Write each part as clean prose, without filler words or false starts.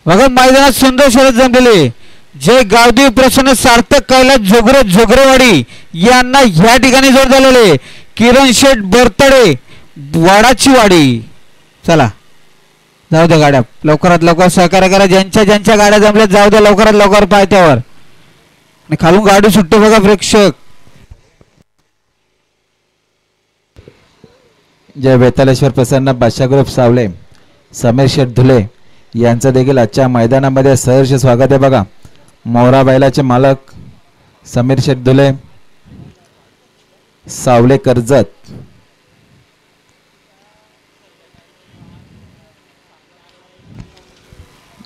बघा मैदानात सुंदर शर्यत जमलेली. जय गावदेवी प्रसन्न सार्थक कैलास जोगरे जोगरेवाडी यांना ह्या ठिकाणी जोड झालेले. किरण शेठ बरतडे वाडाची वाडी. चला जाऊ द्या गाड्या लवकरात लवकर सहकार्य करा. ज्यांच्या ज्यांच्या गाड्या जमल्या जाऊ द्या लवकरात लवकर पायथ्यावर. आणि खालून गाडी सुटते बघा प्रेक्षक. जय बेतालेश्वर प्रसन्न बादशाह ग्रुप सावले समीर शेठ धुले यांचं देखील आजच्या मैदानामध्ये सहर्ष स्वागत आहे. बघा मोरा बैलाचे मालक समीर शेठ धुले सावले कर्जत.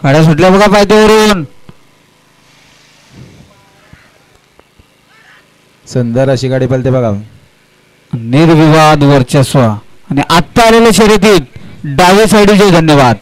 गाड्या सुटल्या बघा पायथ्यावरून. सुंदर अशी गाडी पळते बघा. निर्विवाद वर्चस्व आणि आत्ता आलेल्या शर्यतीत डावे साईडचे धन्यवाद.